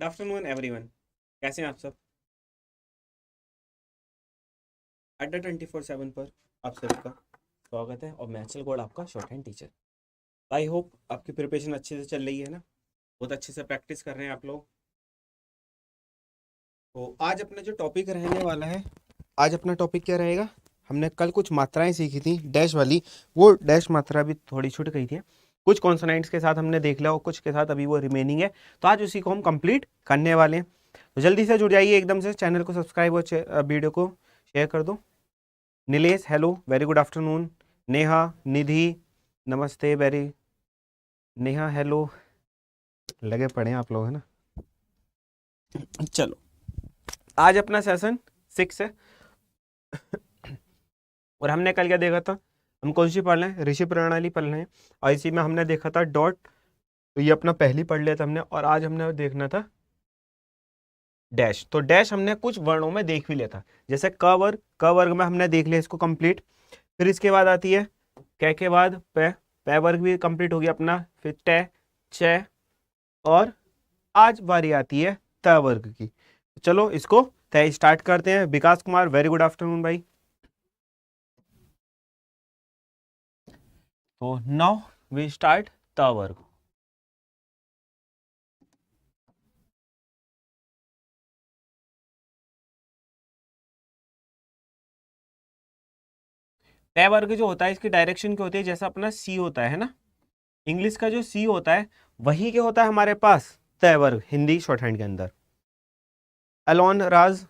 Good afternoon everyone. कैसे हैं आप सब? अड्डा 24/7 पर आप सभी का स्वागत है और मैं अचल गौड़, आपका short hand teacher. I hope आपकी प्रिपरेशन अच्छे से चल रही है ना, बहुत अच्छे से प्रैक्टिस कर रहे हैं आप लोग। तो आज अपना जो टॉपिक रहने वाला है, आज अपना टॉपिक क्या रहेगा? हमने कल कुछ मात्राएं सीखी थी डैश वाली, वो डैश मात्रा भी थोड़ी छूट गई थी। कुछ कॉन्सोनेंट्स के साथ हमने देख लिया और कुछ के साथ अभी वो रिमेनिंग है, तो आज उसी को हम कंप्लीट करने वाले हैं। तो जल्दी से जुड़ जाइए, एकदम से चैनल को सब्सक्राइब और वीडियो को शेयर कर दो। Nilesh hello, very good afternoon. Neha, Nidhi नमस्ते, वेरी नेहा हेलो, लगे पड़े हैं आप लोग, है ना। चलो, आज अपना सेशन 6 है और हमने कल क्या देखा था? हम कौन सी पढ़ रहे हैं? ऋषि प्रणाली पढ़ रहे हैं और इसी में हमने देखा था डॉट, तो ये अपना पहली पढ़ लिया था हमने। और आज हमने देखना था डैश। तो डैश हमने कुछ वर्णों में देख भी लिया था, जैसे क वर्ग में हमने देख लिया इसको कंप्लीट। फिर इसके बाद आती है कै के बाद पै, पै वर्ग भी कंप्लीट हो गया अपना। फिर टे, च, और आज बारी आती है त वर्ग की। चलो इसको तय स्टार्ट करते हैं। विकास कुमार, वेरी गुड आफ्टरनून भाई। तो नाउ वी स्टार्ट त वर्ग। तय वर्ग जो होता है इसकी डायरेक्शन क्या होती है? जैसा अपना सी होता है ना, इंग्लिश का जो सी होता है वही क्या होता है हमारे पास तय वर्ग हिंदी शॉर्ट हैंड के अंदर। अलोन राज,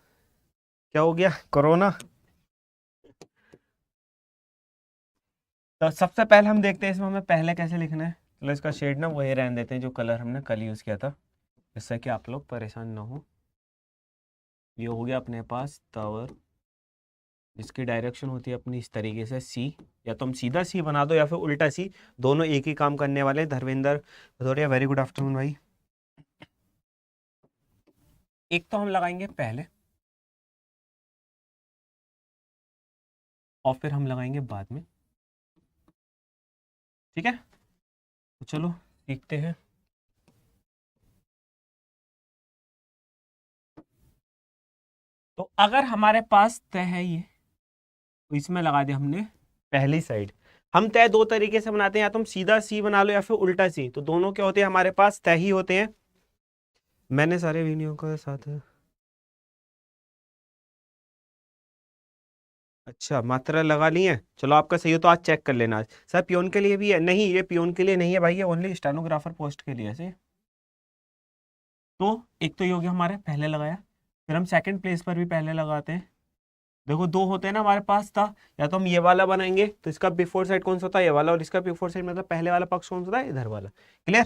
क्या हो गया? कोरोना। तो सबसे पहले हम देखते हैं इसमें हमें पहले कैसे लिखना है। चलो इसका शेड ना वही रहने देते हैं जो कलर हमने कल यूज़ किया था, जिससे कि आप लोग परेशान ना हो। ये हो गया अपने पास टावर, इसकी डायरेक्शन होती है अपनी इस तरीके से सी। या तो हम सीधा सी बना दो या फिर उल्टा सी, दोनों एक ही काम करने वाले। Dharmendra Bhadauria, very good afternoon भाई। एक तो हम लगाएंगे पहले और फिर हम लगाएंगे बाद में, ठीक है? तो चलो सीखते हैं। तो अगर हमारे पास तय है ये, तो इसमें लगा दिया हमने पहली साइड। हम तय दो तरीके से बनाते हैं, या तो हम सीधा सी बना लो या फिर उल्टा सी, तो दोनों क्या होते हैं हमारे पास? तय ही होते हैं। मैंने सारे वीडियो के साथ, अच्छा मात्रा लगा ली है, चलो आपका सही हो तो आज चेक कर लेना। आज सर पियोन के लिए भी है? नहीं, ये पियोन के लिए नहीं है भाई, ये ओनली स्टेनोग्राफर पोस्ट के लिए है से। तो एक तो ये हो गया हमारे पहले लगाया, फिर हम सेकंड प्लेस पर भी पहले लगाते हैं। देखो दो होते हैं ना हमारे पास था, या तो हम ये वाला बनाएंगे तो इसका बिफोर साइड कौन सा होता है? ये वाला, और इसका बिफोर साइड मतलब पहले वाला पक्ष कौन सा होता है? इधर वाला। क्लियर?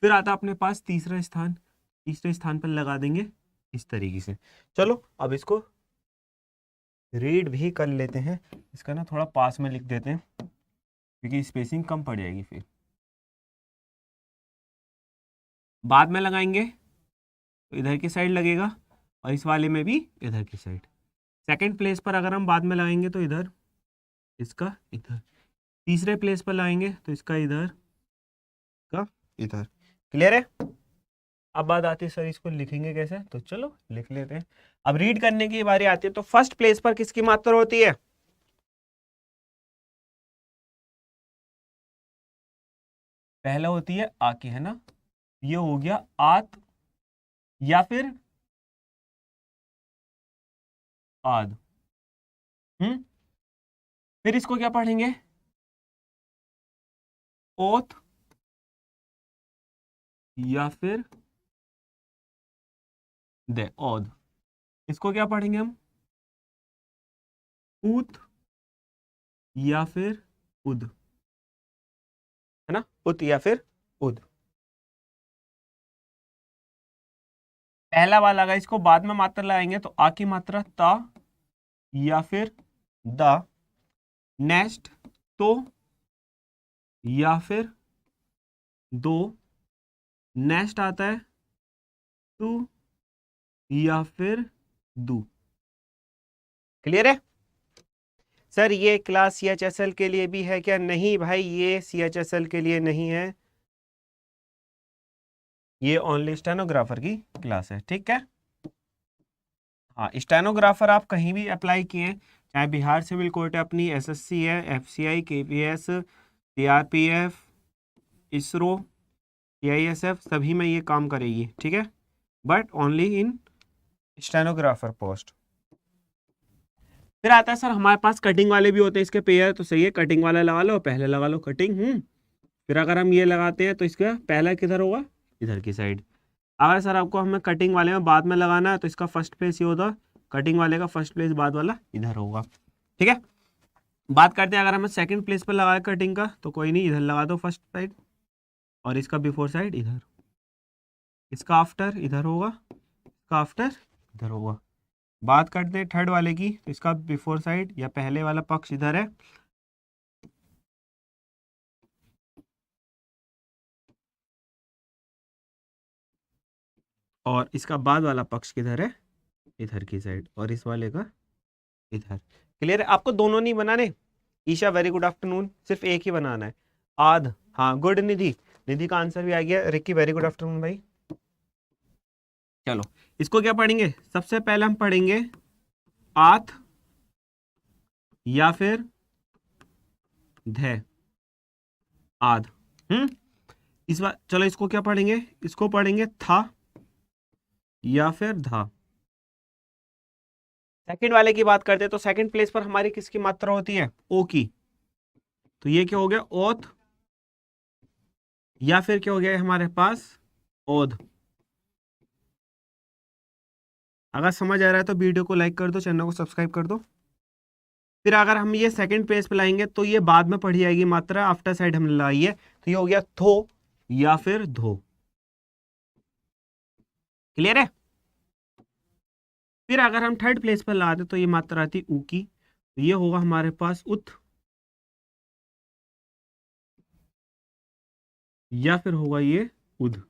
फिर आता अपने पास तीसरा स्थान, तीसरे स्थान पर लगा देंगे इस तरीके से। चलो अब इसको रीड भी कर लेते हैं। इसका ना थोड़ा पास में लिख देते हैं क्योंकि स्पेसिंग कम पड़ जाएगी, फिर बाद में लगाएंगे तो इधर की साइड लगेगा और इस वाले में भी इधर की साइड। सेकंड प्लेस पर अगर हम बाद में लगाएंगे तो इधर, इसका इधर। तीसरे प्लेस पर लगाएंगे तो इसका इधर का इधर। क्लियर है? अब बात आती है सर इसको लिखेंगे कैसे, तो चलो लिख लेते हैं। अब रीड करने की बारी आती है, तो फर्स्ट प्लेस पर किसकी मात्रा होती है? पहला होती है आ की, है ना। ये हो गया आत या फिर आद। हम्म। फिर इसको क्या पढ़ेंगे? ओत या फिर दे ओद। इसको क्या पढ़ेंगे हम? ऊत या फिर उद, है ना। उत या फिर उद। पहला वाला अगर इसको बाद में मात्रा लगाएंगे तो आ की मात्रा ता या फिर दा। नेक्स्ट तो या फिर दो। नेक्स्ट आता है टू या फिर दू। क्लियर है? सर ये क्लास CHSL के लिए भी है क्या? नहीं भाई, ये CHSL के लिए नहीं है। ये ओनली स्टेनोग्राफर की क्लास है, ठीक है। हाँ, स्टेनोग्राफर आप कहीं भी अप्लाई किए, चाहे बिहार सिविल कोर्ट है अपनी, एसएससी है, FCI, KPS, CRPF, ISRO, CISF, सभी में ये काम करेगी, ठीक है, but only in stenographer post. फिर आता है सर हमारे पास कटिंग वाले भी होते हैं, इसके पेयर तो सही है, कटिंग वाला लगा लो, पहले लगा लो कटिंग। फिर अगर हम ये लगाते हैं तो इसका पहला किधर होगा, इधर की साइड। अगर सर आपको हमें कटिंग वाले में बाद में लगाना है तो इसका फर्स्ट प्लेस ये होता, कटिंग वाले का फर्स्ट प्लेस बाद वाला इधर होगा, ठीक है। बात करते हैं अगर हमें सेकंड प्लेस पर लगाया कटिंग का, तो कोई नहीं, इधर लगा दो फर्स्ट साइड, और इसका बिफोर साइड इधर, इसका आफ्टर इधर होगा, इसका आफ्टर इधर होगा। बात करते हैं थर्ड वाले की, तो इसका बिफोर साइड या पहले वाला पक्ष इधर है, और इसका बाद वाला पक्ष किधर है, इधर की साइड, और इस वाले का इधर। क्लियर है? आपको दोनों नहीं बनाने। ईशा वेरी गुड आफ्टरनून, सिर्फ एक ही बनाना है, आध। हाँ गुड निधि, निधि का आंसर भी आ गया। रिक्की वेरी गुड आफ्टरनून भाई। चलो इसको क्या पढ़ेंगे, सबसे पहले हम पढ़ेंगे आथ या फिर ध, आध। इस बार चलो इसको क्या पढ़ेंगे, इसको पढ़ेंगे था या फिर धा। सेकंड वाले की बात करते हैं तो सेकंड प्लेस पर हमारी किसकी मात्रा होती है, ओ की। तो ये क्या हो गया, ओथ, या फिर क्या हो गया हमारे पास, ओध। अगर समझ आ रहा है तो वीडियो को लाइक कर दो, चैनल को सब्सक्राइब कर दो। फिर अगर हम ये सेकंड पेज पे लाएंगे तो ये बाद में पढ़ी जाएगी मात्रा, आफ्टर साइड हमने लाई है, तो ये हो गया थो या फिर धो। क्लियर है? फिर अगर हम थर्ड प्लेस पर लाते तो ये मात्रा आती ऊ की, तो ये होगा हमारे पास उत, या फिर होगा ये उद।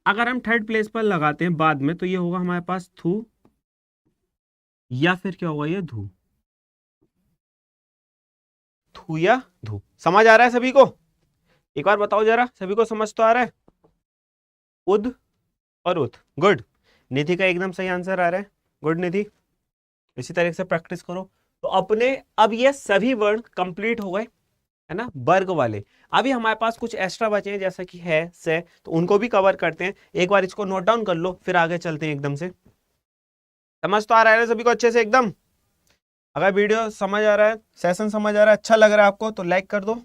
अगर हम थर्ड प्लेस पर लगाते हैं बाद में तो ये होगा हमारे पास थू, या फिर क्या होगा ये धू, थू या धू। समझ आ रहा है सभी को? एक बार बताओ जरा, सभी को समझ तो आ रहा है? उद और उत, गुड। निधि का एकदम सही आंसर आ रहा है, गुड निधि। इसी तरीके से प्रैक्टिस करो। तो अपने अब ये सभी वर्ण कंप्लीट हो गए, है ना, वर्ग वाले। अभी हमारे पास कुछ एक्स्ट्रा बचे हैं, जैसा कि है से, तो उनको भी कवर करते हैं। एक बार इसको नोट डाउन कर लो, फिर आगे चलते हैं एकदम से। समझ तो आ रहा है सभी को अच्छे से एकदम? अगर वीडियो समझ आ रहा है, सेशन समझ आ रहा है, अच्छा लग रहा है आपको, तो लाइक कर दो।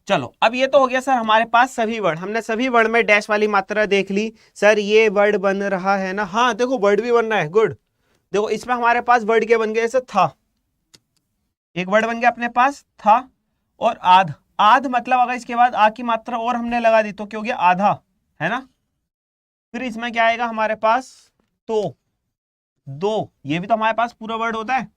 चलो अब ये तो हो गया सर हमारे पास सभी वर्ड, हमने सभी वर्ड में डैश वाली मात्रा देख ली। सर ये वर्ड बन रहा है ना, हाँ देखो वर्ड भी बन रहा है, गुड। देखो इसमें हमारे पास वर्ड के बन गए, जैसे था, एक वर्ड बन गया अपने पास था, और आध। आध मतलब अगर इसके बाद आ की मात्रा और हमने लगा दी तो क्या हो गया, आधा, है ना। फिर इसमें क्या आएगा हमारे पास, तो दो, ये भी तो हमारे पास पूरा वर्ड होता है,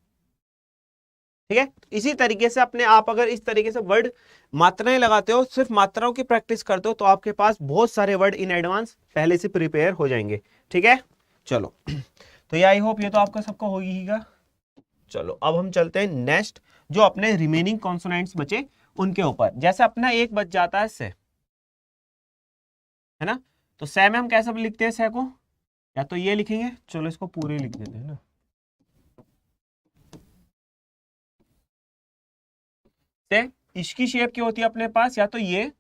ठीक है। इसी तरीके से अपने आप अगर इस तरीके से वर्ड मात्राएं लगाते हो, सिर्फ मात्राओं की प्रैक्टिस करते हो, तो आपके पास बहुत सारे वर्ड इन एडवांस पहले से प्रिपेयर हो जाएंगे, ठीक है। चलो तो ये आई होप ये तो आपका सबका हो ही गा। चलो अब हम चलते हैं नेक्स्ट, जो अपने रिमेनिंग कॉन्सोनेंट्स बचे उनके ऊपर। जैसे अपना एक बच जाता है से, है ना, तो से में हम कैसे लिखते हैं से को, या तो ये लिखेंगे, चलो इसको पूरे लिख देते हैं ना, से इसकी शेप क्या होती है अपने पास, या तो ये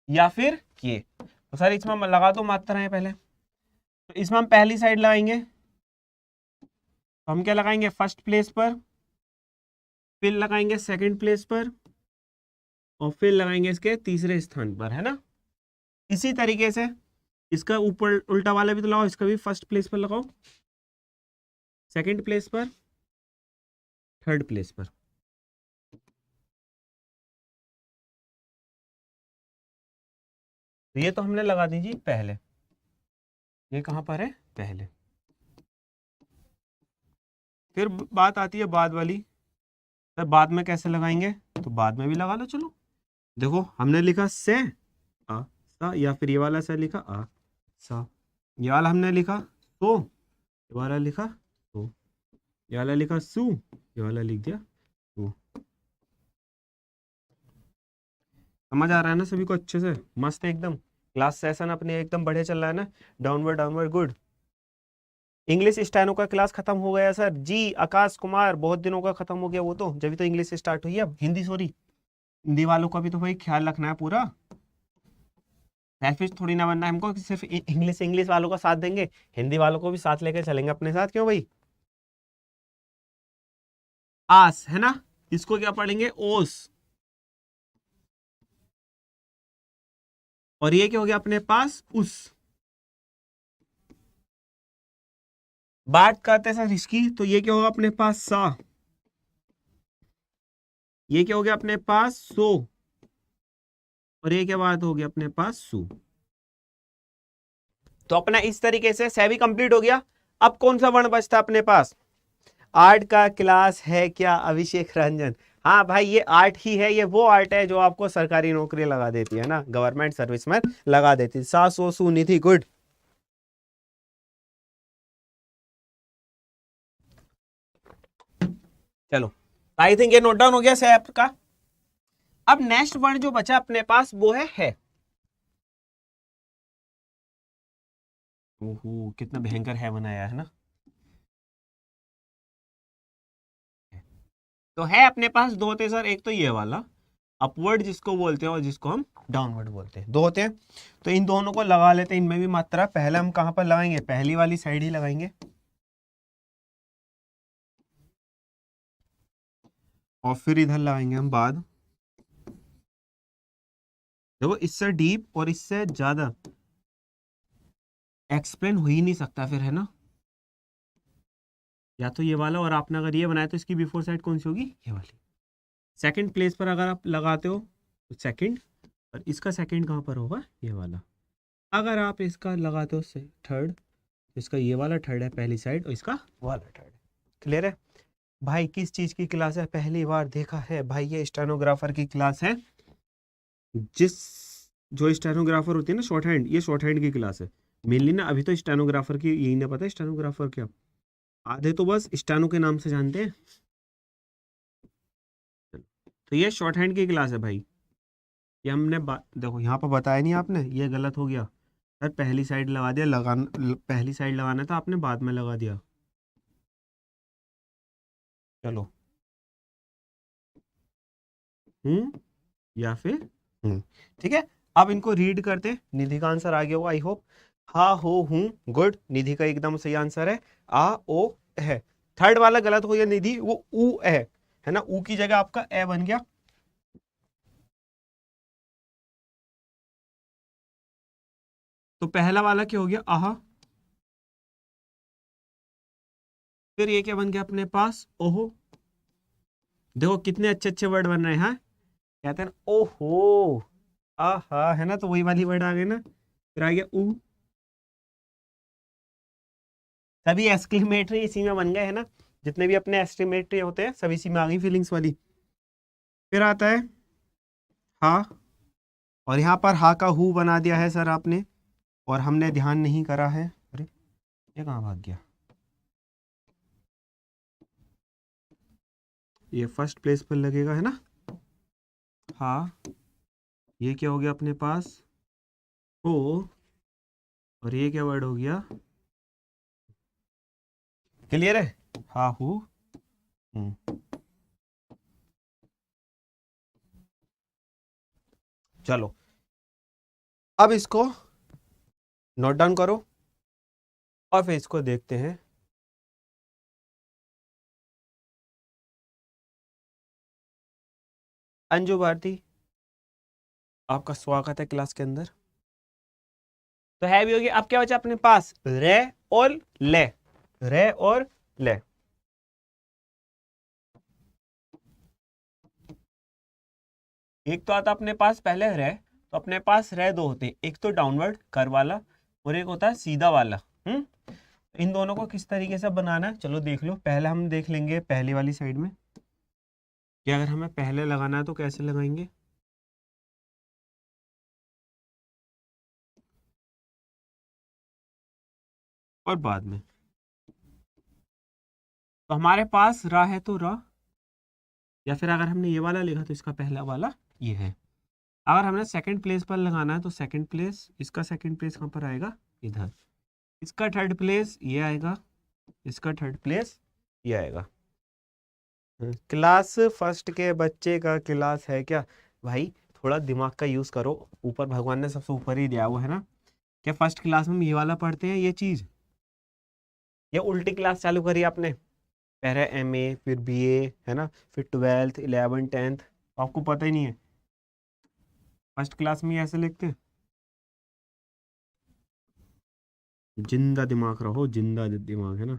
या फिर ये। तो सर इसमें हम लगा दो मात्राएं पहले, तो इसमें हम पहली साइड लगाएंगे, तो हम क्या लगाएंगे, फर्स्ट प्लेस पर, फिर लगाएंगे सेकंड प्लेस पर, और फिर लगाएंगे इसके तीसरे स्थान पर, है ना। इसी तरीके से इसका ऊपर उल्टा वाला भी तो लगाओ, इसका भी फर्स्ट प्लेस पर लगाओ, सेकंड प्लेस पर, थर्ड प्लेस पर। तो ये तो हमने लगा दीजिए पहले, ये कहां पर है, पहले। फिर बात आती है बाद वाली, तो बाद में कैसे लगाएंगे, तो बाद में भी लगा लो। चलो देखो हमने लिखा से आ सा, या फिर ये वाला से लिखा आ सा, ये वाला हमने लिखा तो, ये वाला लिखा तो, ये वाला लिखा सू, ये वाला लिख दिया सू। समझ आ रहा है ना सभी को अच्छे से? मस्त है एकदम। क्लास सेशन अपने एकदम बढ़िया चल रहा है ना? Downward downward, good. English steno का क्लास खत्म हो गया सर जी। आकाश कुमार, बहुत दिनों का खत्म हो गया वो तो, जब भी तो इंग्लिश स्टार्ट हुई है। अब हिंदी, सॉरी, हिंदी वालों का भी तो भाई ख्याल रखना है पूरा। सेल्फिश थोड़ी ना बनना है हमको कि सिर्फ इंग्लिश इंग्लिश वालों का साथ देंगे, हिंदी वालों को भी साथ लेकर चलेंगे अपने साथ, क्यों भाई? आस है ना, इसको क्या पढ़ेंगे? ओस। और ये क्या हो गया अपने पास? उस। बात करते हैं सर इसकी, तो ये क्या होगा अपने पास? सा। ये क्या हो गया अपने पास? सो। और ये क्या बात हो गया अपने पास? सु। तो अपना इस तरीके से सेवी कंप्लीट हो गया। अब कौन सा वर्ण बचता अपने पास? आर्ट का क्लास है क्या अभिषेक रंजन? हाँ भाई, ये आर्ट ही है, ये वो आर्ट है जो आपको सरकारी नौकरी लगा देती है ना, गवर्नमेंट सर्विस में लगा देती है। सा सो सु निधि, गुड। चलो, आई थिंक ये नोट डाउन हो गया सैप का। अब नेक्स्ट वर्ण जो बचा अपने पास वो है। ओहो, कितना भयंकर है बनाया है ना। तो है अपने पास दो होते हैं सर, एक तो ये वाला अपवर्ड जिसको बोलते हैं और जिसको हम डाउनवर्ड बोलते हैं, दो होते हैं। तो इन दोनों को लगा लेते हैं, इनमें भी मात्रा। पहले हम कहां पर लगाएंगे? पहली वाली साइड ही लगाएंगे, और फिर इधर लगाएंगे हम बाद। देखो, इससे डीप और इससे ज्यादा एक्सप्लेन हो ही नहीं सकता फिर, है ना? या तो ये वाला, और आपने अगर ये बनाया तो इसकी बिफोर साइड कौन सी होगी? ये वाली। सेकंड प्लेस पर अगर आप लगाते हो तो सेकंड, और इसका सेकंड कहाँ पर होगा? ये वाला। अगर आप इसका लगाते हो थर्ड, तो इसका ये वाला थर्ड है पहली साइड, और इसका वाला थर्ड। क्लियर है भाई? किस चीज की क्लास है? पहली बार देखा है भाई, ये स्टेनोग्राफर की क्लास है। जिस जो स्टेनोग्राफर होती है ना शॉर्ट हैंड, ये शॉर्ट हैंड की क्लास है मेनली ना। अभी तो स्टेनोग्राफर की यही ना पता है, स्टेनोग्राफर क्या, आधे तो बस स्टेनो के नाम से जानते हैं। तो ये शॉर्ट हैंड की क्लास है भाई। ये हमने देखो यहाँ पर बताया नहीं आपने, ये गलत हो गया सर। पहली साइड लगा दिया, पहली साइड लगाना था आपने, बाद में लगा दिया। चलो, हम्म, या फिर हम्म, ठीक है। अब इनको रीड करते। निधि का आंसर आ गया हो आई होप। हा हो हूं, गुड। निधि का एकदम सही आंसर है। आ ओ है। थर्ड वाला गलत हो गया निधि, वो ऊ है ना? ऊ की जगह आपका ए बन गया। तो पहला वाला क्या हो गया? आहा। फिर ये क्या बन गया अपने पास? ओहो। देखो कितने अच्छे अच्छे वर्ड बन रहे हैं, हाँ? कहते हैं ना, ओहो, आहा, है ना? तो वही वाली वर्ड आ गए ना। फिर आ गया ऊ। सभी एक्सक्लेमेटरी इसी में बन गए, है ना? जितने भी अपने एक्सक्लेमेटरी होते हैं सभी इसी में आ गई, फीलिंग्स वाली। फिर आता है हा, और यहाँ पर हा का हु बना दिया है सर आपने, और हमने ध्यान नहीं करा है। अरे, ये कहाँ भाग गया? ये फर्स्ट प्लेस पर लगेगा, है ना? हा। ये क्या हो गया अपने पास? हो। और ये क्या वर्ड हो गया? क्लियर है? हा हु। चलो, अब इसको नोट डाउन करो, और फिर इसको देखते हैं। अंजू भारती, आपका स्वागत है क्लास के अंदर। तो है भी होगी। अब क्या बचा अपने पास? रे और ले। रे और ले। एक तो आता अपने पास पहले रे, तो अपने पास रे दो होते हैं, एक तो डाउनवर्ड कर वाला, और एक होता है सीधा वाला। इन दोनों को किस तरीके से बनाना है चलो देख लो। पहले हम देख लेंगे पहली वाली साइड में कि अगर हमें पहले लगाना है तो कैसे लगाएंगे, और बाद में। तो हमारे पास रा है तो रा, या फिर अगर हमने ये वाला लिखा तो इसका पहला वाला ये है। अगर हमने सेकंड प्लेस पर लगाना है तो सेकंड प्लेस, इसका सेकंड प्लेस कहाँ पर आएगा, इधर। इसका थर्ड प्लेस ये आएगा, इसका थर्ड प्लेस ये आएगा। क्लास फर्स्ट के बच्चे का क्लास है क्या? भाई थोड़ा दिमाग का यूज करो, ऊपर भगवान ने सबसे ऊपर ही दिया हुआ है ना। क्या फर्स्ट क्लास में हम ये वाला पढ़ते हैं ये चीज? ये उल्टी क्लास चालू करी आपने, पहले MA फिर BA है ना, फिर 12th 11th 10th, आपको पता ही नहीं है फर्स्ट क्लास में ही ऐसे लिखते हैं। जिंदा दिमाग रहो, जिंदा दिमाग है ना,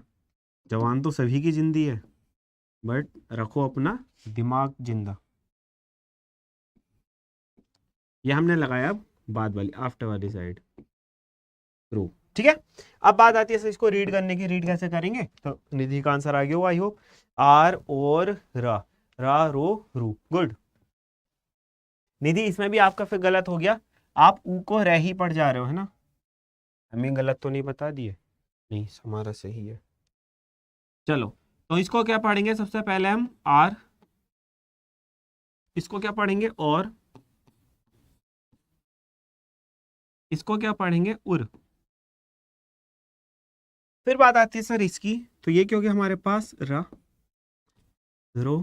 जवान तो सभी की जिंदी है, बट रखो अपना दिमाग जिंदा। ये हमने लगाया अब बाद वाली आफ्टर वाली साइड रो, ठीक है। अब बात आती है इसको रीड करने की, रीड कैसे करेंगे? तो निधि का आंसर आ गया होगा आई होप, आर और रा, रा रो रू, गुड। निधि इसमें भी आपका फिर गलत हो गया, आप ऊ को रह ही पढ़ जा रहे हो है ना, हमें गलत तो नहीं बता दिए, नहीं हमारा सही है। चलो तो इसको क्या पढ़ेंगे, सबसे पहले हम आर, इसको क्या पढ़ेंगे और, इसको क्या पढ़ेंगे उर। फिर बात आती है सर इसकी, तो ये क्योंकि हमारे पास रा रो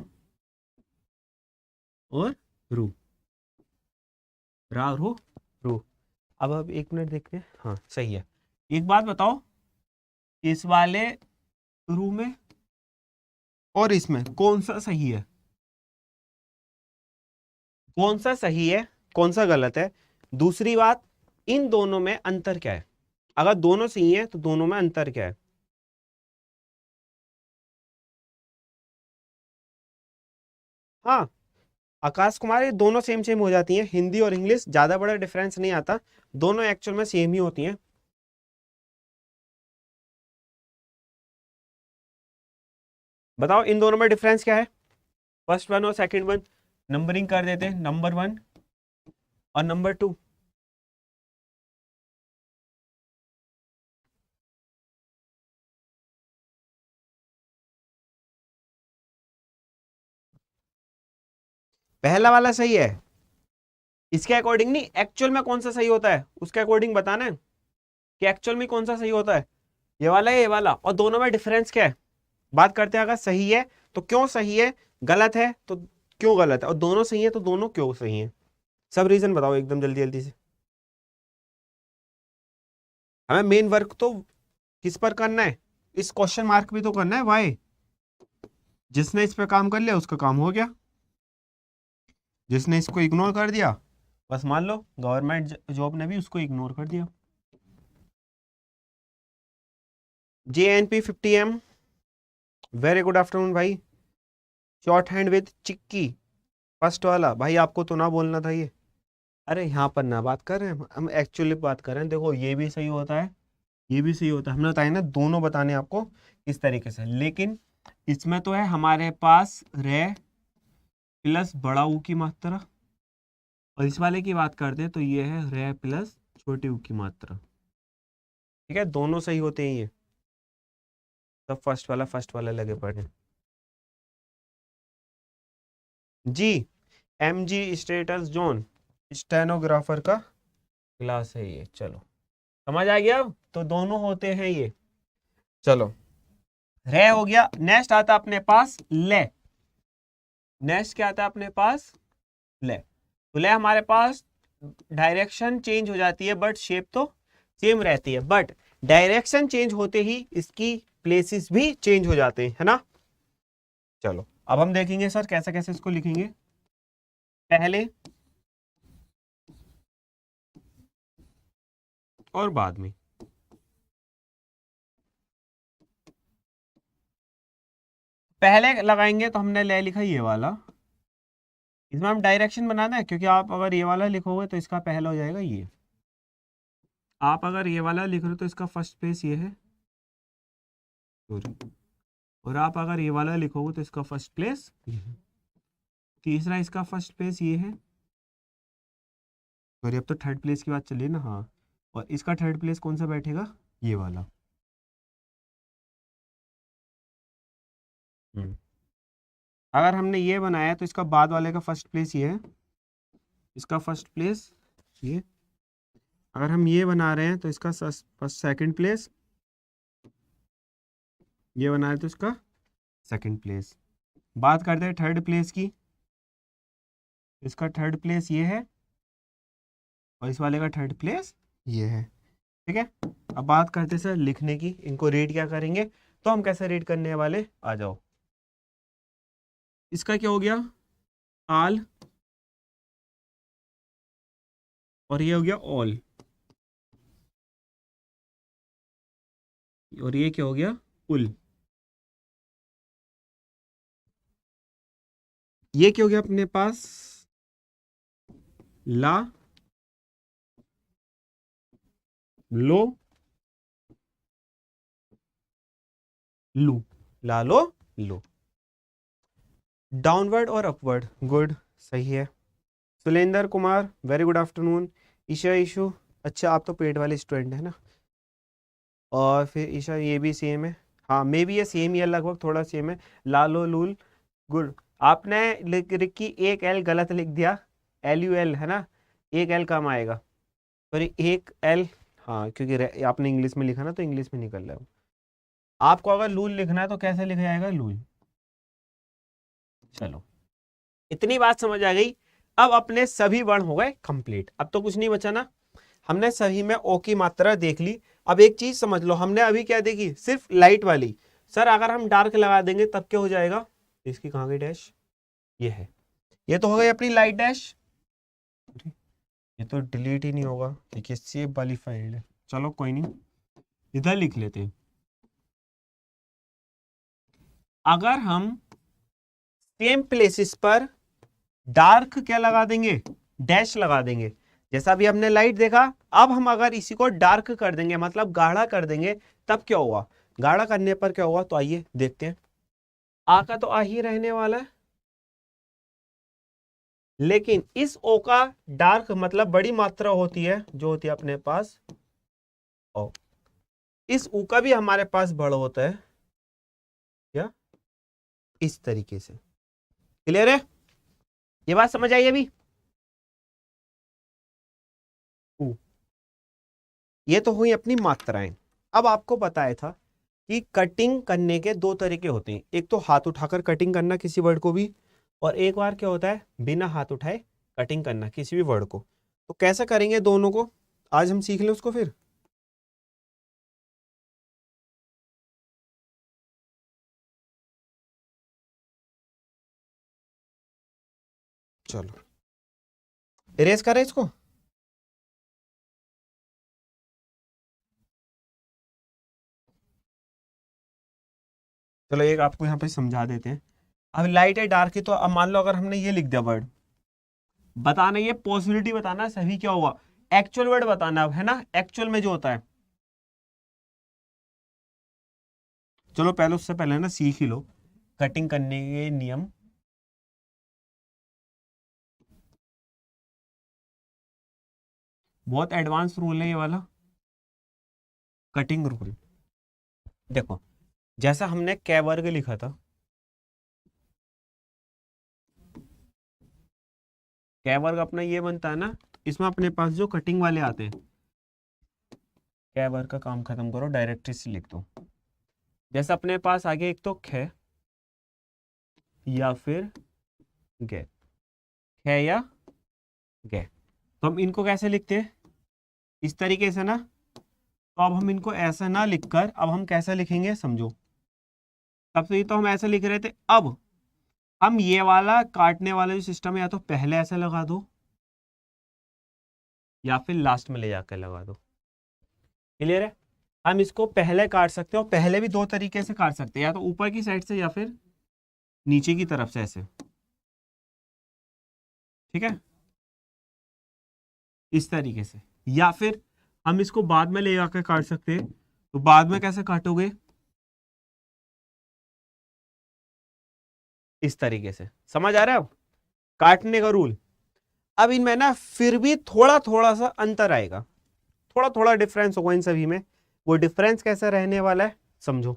और रू, रा रो रू। अब एक मिनट देखते हैं, हाँ सही है। एक बात बताओ, इस वाले रू में और इसमें कौन सा सही है, कौन सा सही है कौन सा गलत है? दूसरी बात, इन दोनों में अंतर क्या है? अगर दोनों सही है तो दोनों में अंतर क्या है? हाँ आकाश कुमार, ये दोनों सेम सेम हो जाती हैं, हिंदी और इंग्लिश ज्यादा बड़ा डिफरेंस नहीं आता, दोनों एक्चुअल में सेम ही होती हैं। बताओ इन दोनों में डिफरेंस क्या है, फर्स्ट वन और सेकंड वन, नंबरिंग कर देते हैं, नंबर 1 और नंबर 2। पहला वाला सही है, इसके अकॉर्डिंग नहीं, एक्चुअल में कौन सा सही होता है उसके अकॉर्डिंग बताना है कि एक्चुअल में कौन सा सही होता है, ये वाला है ये वाला, और दोनों में डिफरेंस क्या है। बात करते हैं अगर सही है तो क्यों सही है, गलत है तो क्यों गलत है, और दोनों सही है तो दोनों क्यों सही है। सब रीजन बताओ एकदम जल्दी जल्दी से। हमें मेन वर्क तो किस पर करना है, इस क्वेश्चन मार्क भी तो करना है, वाई। जिसने इस पे काम कर लिया उसका काम हो गया, जिसने इसको इग्नोर कर दिया, बस मान लो गवर्नमेंट जॉब ने भी उसको इग्नोर कर दिया। JNP50M, वेरी गुड आफ्टरनून भाई। Short hand with chikki, first वाला भाई, आपको तो ना बोलना था ये। अरे यहाँ पर ना बात कर रहे हैं हम एक्चुअली बात कर रहे हैं, देखो ये भी सही होता है ये भी सही होता है, हमने बताया ना दोनों बताने आपको इस तरीके से, लेकिन इसमें तो है हमारे पास रे प्लस बड़ा ऊ की मात्रा, और इस वाले की बात करते हैं तो ये है रे प्लस छोटी ऊ की मात्रा, ठीक है दोनों सही होते हैं ये, सब फर्स्ट वाला लगे पड़े। जी MG स्टेटस जोन, स्टेनोग्राफर का क्लास है ये, चलो समझ आ गया, अब तो दोनों होते हैं ये। चलो रे हो गया, नेक्स्ट आता अपने पास ले, नेक्स्ट क्या आता है अपने पास, ले। तो ले हमारे पास डायरेक्शन चेंज हो जाती है बट शेप तो सेम रहती है, बट डायरेक्शन चेंज होते ही इसकी प्लेसेस भी चेंज हो जाते हैं है ना। चलो अब हम देखेंगे सर कैसे कैसे इसको लिखेंगे, पहले और बाद में। पहले लगाएंगे तो हमने ले लिखा ये वाला, इसमें हम डायरेक्शन बनाना है, क्योंकि आप अगर ये वाला लिखोगे तो इसका पहला हो जाएगा ये, आप अगर ये वाला लिख रहे हो तो इसका फर्स्ट प्लेस ये है, सॉरी, और आप अगर ये वाला लिखोगे तो इसका फर्स्ट प्लेस ये है, तीसरा इसका फर्स्ट प्लेस ये है, सॉरी अब तो थर्ड प्लेस की बात चली ना, हाँ, और इसका थर्ड प्लेस कौन सा बैठेगा, ये वाला। अगर हमने ये बनाया तो इसका बाद वाले का फर्स्ट प्लेस ये है, इसका फर्स्ट प्लेस ये, अगर हम ये बना रहे हैं तो इसका फर्स्ट सेकंड प्लेस, ये बना रहे तो इसका सेकंड प्लेस। बात करते हैं थर्ड प्लेस की, इसका थर्ड प्लेस ये है और इस वाले का थर्ड प्लेस ये है। ठीक है, अब बात करते हैं सर लिखने की, इनको रीड क्या करेंगे, तो हम कैसे रीड करने वाले, आ जाओ। इसका क्या हो गया, आल, और ये हो गया ऑल, और ये क्या हो गया, उल। ये क्या हो गया अपने पास, ला, लो, लू, ला लो लो। डाउनवर्ड और अपवर्ड, गुड, सही है। Sulender Kumar, very good afternoon. Isha Ishu, अच्छा आप तो पेड वाले स्टूडेंट है ना। और फिर ईशा ये भी सेम है, हाँ मे भी ये सेम ही है, लगभग थोड़ा सेम है। लालो लूल, गुड। आपने लिख की एक एल गलत लिख दिया, LUL है ना, एक एल कम आएगा, सॉरी एक एल, हाँ क्योंकि आपने इंग्लिश में लिखा ना तो इंग्लिश में निकल रहा है। आपको अगर लूल लिखना है तो कैसे लिखा जाएगा, लूल। चलो इतनी बात समझ आ गई। अब अपने सभी वर्ण हो गए कंप्लीट, अब तो कुछ नहीं बचा ना, हमने सभी में ओ की मात्रा देख ली। अब एक चीज समझ लो, हमने अभी क्या देखी, सिर्फ लाइट वाली। सर अगर हम डार्क लगा देंगे तब क्या हो जाएगा, इसकी कहाँ गई डैश, ये है, ये तो हो गई अपनी लाइट डैश, ये तो डिलीट ही नहीं होगा, देखिए सेव वाली फाइल है। चलो कोई नहीं, इधर लिख लेते हैं। अगर हम सेम प्लेसेस पर डार्क क्या लगा देंगे, डैश लगा देंगे, जैसा भी हमने लाइट देखा, अब हम अगर इसी को डार्क कर देंगे मतलब गाढ़ा कर देंगे, तब क्या होगा, गाढ़ा करने पर क्या होगा, तो आइए देखते हैं। आ का तो आ ही रहने वाला है, लेकिन इस ओ का डार्क मतलब बड़ी मात्रा होती है जो होती है अपने पास ओ, इस ऊ का भी हमारे पास बड़ा होता है, क्या इस तरीके से। क्लियर है, ये बात समझ आई अभी। ये तो हुई अपनी मात्राएं। अब आपको बताया था कि कटिंग करने के दो तरीके होते हैं, एक तो हाथ उठाकर कटिंग करना किसी वर्ड को भी, और एक बार क्या होता है बिना हाथ उठाए कटिंग करना किसी भी वर्ड को। तो कैसे करेंगे दोनों को, आज हम सीख लें उसको फिर। चलो इरेज करें इसको, चलो एक आपको यहाँ पे समझा देते हैं। अब लाइट है डार्क है, तो अब मान लो अगर हमने ये लिख दिया वर्ड, बताना ये पॉसिबिलिटी बताना सभी क्या हुआ, एक्चुअल वर्ड बताना अब है ना, एक्चुअल में जो होता है। चलो पहले उससे पहले ना सीख ही लो कटिंग करने के नियम। बहुत एडवांस रूल है ये वाला, कटिंग रूल। देखो जैसा हमने कै वर्ग लिखा था, कै वर्ग अपना ये बनता है ना, इसमें अपने पास जो कटिंग वाले आते हैं, कै वर्ग का काम खत्म करो डायरेक्टरी से लिख दो। जैसे अपने पास आगे एक तो ख या फिर गे, ख या गे, तो हम इनको कैसे लिखते हैं, इस तरीके से ना। तो अब हम इनको ऐसा ना लिखकर अब हम कैसे लिखेंगे समझो। सबसे ये तो हम ऐसे लिख रहे थे, अब हम ये वाला काटने वाला जो सिस्टम है, या तो पहले ऐसे लगा दो या फिर लास्ट में ले जाकर लगा दो। क्लियर है, हम इसको पहले काट सकते हैं, और पहले भी दो तरीके से काट सकते हैं, या तो ऊपर की साइड से या फिर नीचे की तरफ से ऐसे। ठीक है, इस तरीके से, या फिर हम इसको बाद में ले जाकर काट सकते हैं। तो बाद में कैसे काटोगे, इस तरीके से। समझ आ रहा है अब काटने का रूल। अब इनमें ना फिर भी थोड़ा थोड़ा सा अंतर आएगा, थोड़ा थोड़ा डिफरेंस होगा इन सभी में। वो डिफरेंस कैसा रहने वाला है समझो,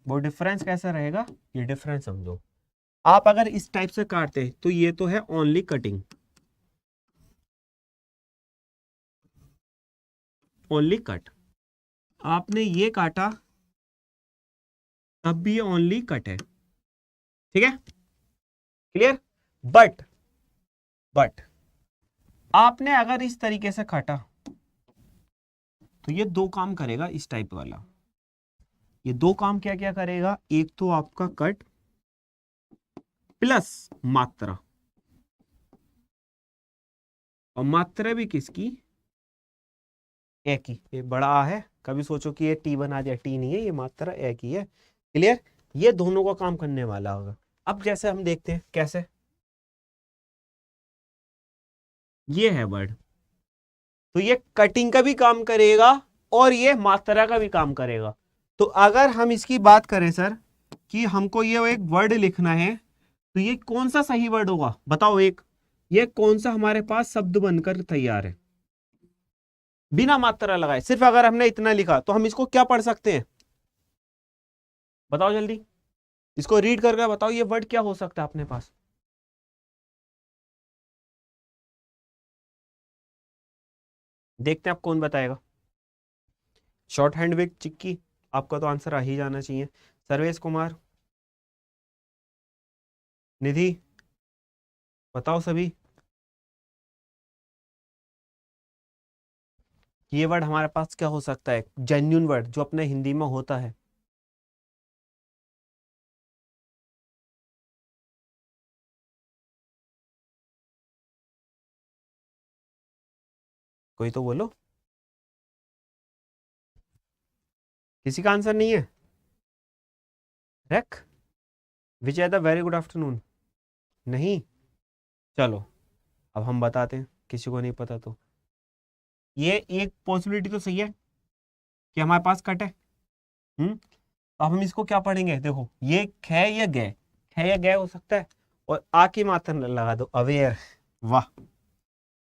वो डिफरेंस कैसा रहेगा, ये डिफरेंस समझो। आप अगर इस टाइप से काटते तो ये तो है ओनली कटिंग, ओनली कट। आपने ये काटा तब भी ये ओनली कट है, ठीक है, क्लियर। बट बट आपने अगर इस तरीके से काटा तो ये दो काम करेगा, इस टाइप वाला। ये दो काम क्या क्या करेगा, एक तो आपका कट प्लस मात्रा, और मात्रा भी किसकी, ए की। ये बड़ा आ है, कभी सोचो कि ये टी बना दिया, टी नहीं है, ये मात्रा ए की है, क्लियर। ये दोनों का काम करने वाला होगा। अब जैसे हम देखते हैं कैसे, ये है वर्ड, तो ये कटिंग का भी काम करेगा और ये मात्रा का भी काम करेगा। तो अगर हम इसकी बात करें सर कि हमको ये एक वर्ड लिखना है, तो ये कौन सा सही वर्ड होगा बताओ, एक ये कौन सा हमारे पास शब्द बनकर तैयार है बिना मात्रा लगाए। सिर्फ अगर हमने इतना लिखा तो हम इसको क्या पढ़ सकते हैं, बताओ जल्दी, इसको रीड करके बताओ ये वर्ड क्या हो सकता है अपने पास। देखते हैं आप कौन बताएगा। शॉर्ट हैंड विथ चिक्की, आपका तो आंसर आ ही जाना चाहिए। सर्वेश कुमार, निधि, बताओ सभी, ये वर्ड हमारे पास क्या हो सकता है, जेन्युइन वर्ड जो अपने हिंदी में होता है। कोई तो बोलो, किसी का आंसर नहीं है। Rack, Vijay the very good afternoon, नहीं, चलो अब हम बताते हैं, किसी को नहीं पता तो। ये एक पॉसिबिलिटी तो सही है कि हमारे पास कट है। अब हम इसको क्या पढ़ेंगे, देखो ये ख या ग, ख या ग हो सकता है, और आ की मात्रा लगा दो, अवेयर। वाह,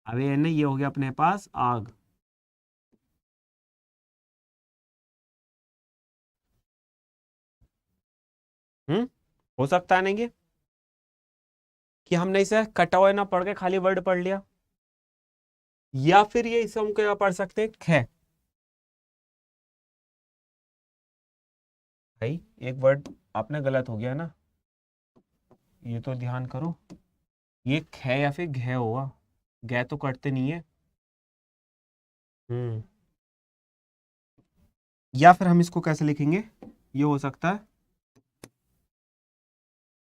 अवेयर नहीं, ये हो गया अपने पास आग। हो सकता है नहीं कि हमने इसे कटा हुआ ना पढ़ के खाली वर्ड पढ़ लिया, या फिर ये इसे हम क्या पढ़ सकते हैं, ख। भाई एक वर्ड आपने गलत हो गया ना, ये तो ध्यान करो, ये ख या फिर घ होगा, ग तो कटते नहीं है। हम्म या फिर हम इसको कैसे लिखेंगे, ये हो सकता है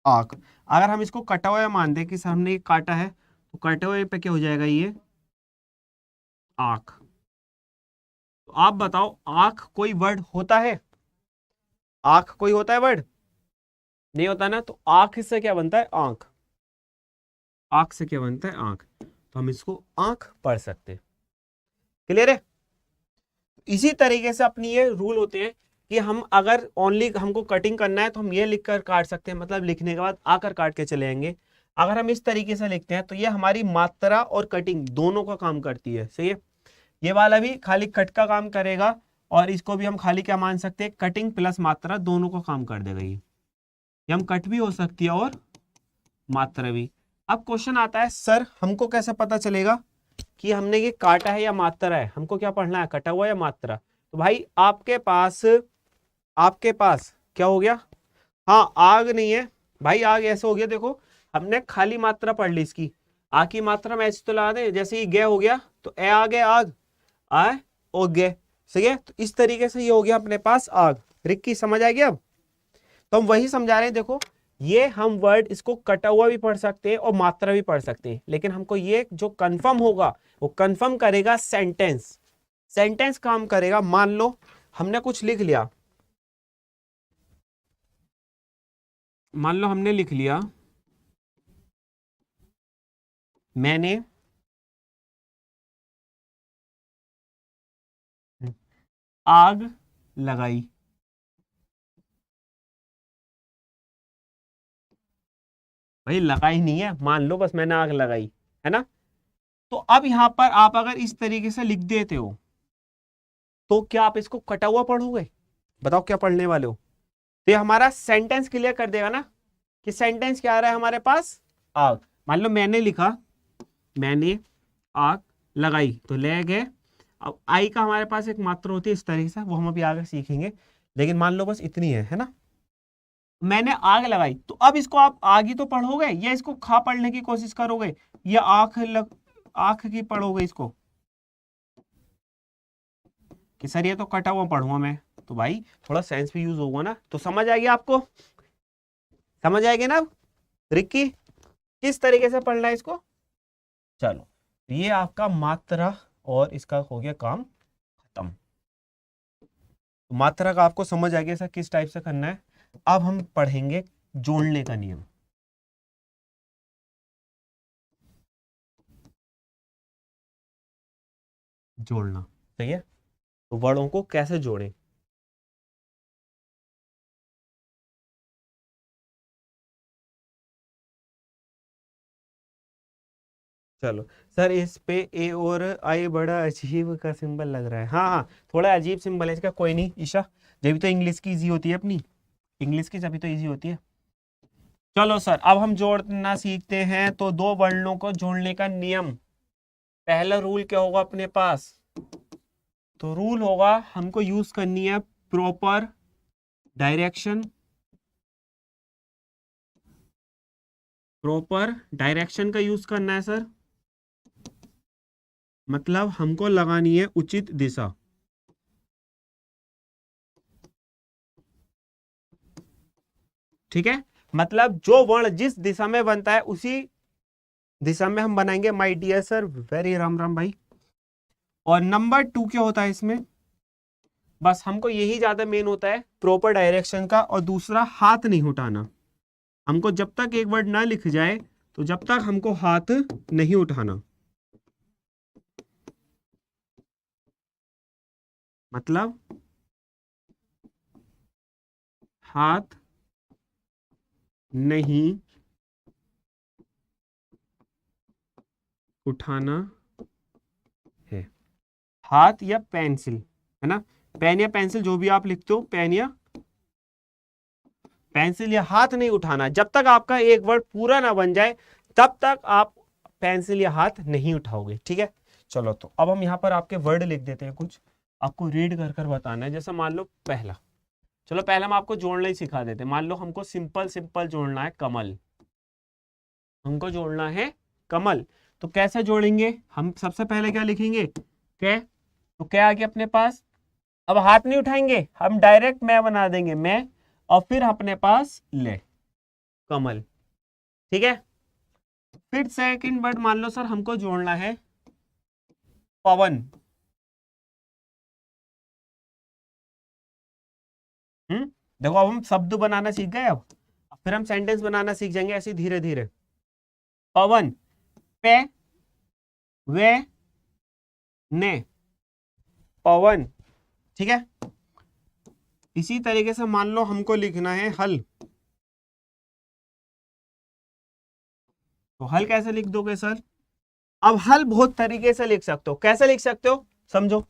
आंख। अगर हम इसको कटा हुआ मान दें कि सर हमने ये काटा है, तो कटे हुए पे क्या हो जाएगा, ये आंख। तो आप बताओ आंख कोई वर्ड होता है, आंख कोई होता है वर्ड, नहीं होता ना। तो आंख से क्या बनता है, आंख, आंख से क्या बनता है, आंख। तो हम इसको आंख पढ़ सकते हैं, क्लियर है। इसी तरीके से अपनी ये रूल होते हैं कि हम अगर ओनली हमको कटिंग करना है तो हम ये लिख कर काट सकते हैं, मतलब लिखने के बाद आकर काट के चले जाएंगे। अगर हम इस तरीके से लिखते हैं तो ये हमारी मात्रा और कटिंग दोनों का काम करती है, सही है। ये वाला भी खाली कट का काम करेगा, और इसको भी हम खाली क्या मान सकते हैं, कटिंग प्लस मात्रा दोनों का काम कर देगा ये हम कट भी हो सकती है और मात्रा भी। अब क्वेश्चन आता है सर हमको कैसे पता चलेगा कि हमने ये काटा है या मात्रा है, हमको क्या पढ़ना है, कटा हुआ या मात्रा। तो भाई आपके पास क्या हो गया, हाँ आग नहीं है भाई, आग ऐसे हो गया, देखो हमने खाली मात्रा पढ़ ली इसकी, आ की मात्रा में ऐसे तो लगा दे, जैसे ही गे हो गया तो ए आ गया आग, आए और गे, सही है। तो इस तरीके से ये हो गया अपने पास आग। रिक्की समझ आ गया अब, तो हम वही समझा रहे हैं, देखो ये हम वर्ड इसको कटा हुआ भी पढ़ सकते हैं और मात्रा भी पढ़ सकते हैं, लेकिन हमको ये जो कंफर्म होगा वो कंफर्म करेगा सेंटेंस, सेंटेंस काम करेगा। मान लो हमने कुछ लिख लिया, मान लो हमने लिख लिया मैंने आग लगाई, भाई लगाई नहीं है, मान लो बस मैंने आग लगाई, है ना। तो अब यहां पर आप अगर इस तरीके से लिख देते हो तो क्या आप इसको कटा हुआ पढ़ोगे, बताओ क्या पढ़ने वाले हो। तो ये हमारा सेंटेंस क्लियर कर देगा ना, कि सेंटेंस क्या आ रहा है हमारे पास, आग। मान लो मैंने लिखा, मैंने आग लगाई, तो ले गए। अब आई का हमारे पास एक मात्रा होती है इस तरीके से, वो हम अभी आगे सीखेंगे, लेकिन मान लो बस इतनी है ना। मैंने आग लगाई, तो अब इसको आप आग ही तो पढ़ोगे या इसको खा पढ़ने की कोशिश करोगे, या आंख की पढ़ोगे इसको, कि सर ये तो कटा हुआ पढ़ूंगा मैं। तो भाई थोड़ा सेंस भी यूज होगा ना, तो समझ आएगी आपको, समझ आएगी ना रिक्की किस तरीके से पढ़ना है इसको। चलो ये आपका मात्रा और इसका हो गया काम खत्म। तो मात्रा का आपको समझ आ गया सर किस टाइप से करना है। अब हम पढ़ेंगे जोड़ने का नियम। जोड़ना, सही है। तो वर्डों को कैसे जोड़ें। चलो सर इस पे ए और आई बड़ा अजीब का सिंबल लग रहा है। हाँ हाँ थोड़ा अजीब सिंबल है इसका, कोई नहीं ईशा, जब भी तो इंग्लिश की इजी होती है अपनी, इंग्लिश की जब भी तो इजी होती है। चलो सर अब हम जोड़ना सीखते हैं, तो दो वर्णों को जोड़ने का नियम। पहला रूल क्या होगा अपने पास, तो रूल होगा हमको यूज करनी है प्रॉपर डायरेक्शन। प्रॉपर डायरेक्शन का यूज करना है सर, मतलब हमको लगानी है उचित दिशा। ठीक है, मतलब जो वर्ण जिस दिशा में बनता है उसी दिशा में हम बनाएंगे। My dear sir, very Ram Ram भाई। और नंबर 2 क्या होता है इसमें, बस हमको यही ज्यादा मेन होता है प्रॉपर डायरेक्शन का, और दूसरा हाथ नहीं उठाना। हमको जब तक एक वर्ड ना लिख जाए तो जब तक हमको हाथ नहीं उठाना, मतलब हाथ नहीं उठाना है। हाथ या पेंसिल, है ना, पेन या पेंसिल जो भी आप लिखते हो, पेन या पेंसिल या हाथ नहीं उठाना। जब तक आपका एक वर्ड पूरा ना बन जाए तब तक आप पेंसिल या हाथ नहीं उठाओगे। ठीक है, चलो तो अब हम यहाँ पर आपके वर्ड लिख देते हैं, कुछ आपको रीड कर कर बताना है। जैसा मान लो पहला, चलो पहला हम आपको जोड़ना ही सिखा देते हैं। मान लो हमको सिंपल सिंपल जोड़ना है कमल, हमको जोड़ना है कमल। तो कैसे जोड़ेंगे, हम सबसे पहले क्या लिखेंगे, क्या, तो क्या आ गया अपने पास। अब हाथ नहीं उठाएंगे, हम डायरेक्ट मैं बना देंगे, मैं, और फिर अपने पास ले, कमल। ठीक है, फिर सेकंड वर्ड मान लो सर हमको जोड़ना है पवन। देखो अब हम शब्द बनाना सीख गए, अब फिर हम सेंटेंस बनाना सीख जाएंगे ऐसे धीरे धीरे। पवन, पे, वे, ने, पवन। ठीक है, इसी तरीके से मान लो हमको लिखना है हल। तो हल कैसे लिख दोगे सर, अब हल बहुत तरीके से लिख सकते हो, कैसे लिख सकते हो समझो।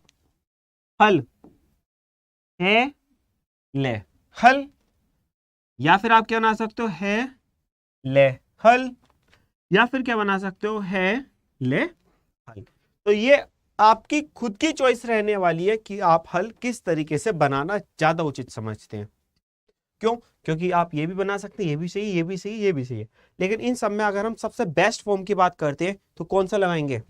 हल है ले हल, या फिर आप क्या बना सकते हो, है ले हल, या फिर क्या बना सकते हो, है ले हल। तो ये आपकी खुद की चॉइस रहने वाली है कि आप हल किस तरीके से बनाना ज्यादा उचित समझते हैं। क्यों, क्योंकि आप ये भी बना सकते हैं, ये भी सही, ये भी सही, ये भी सही है, लेकिन इन सब में अगर हम सबसे बेस्ट फॉर्म की बात करते हैं तो कौन सा लगाएंगे।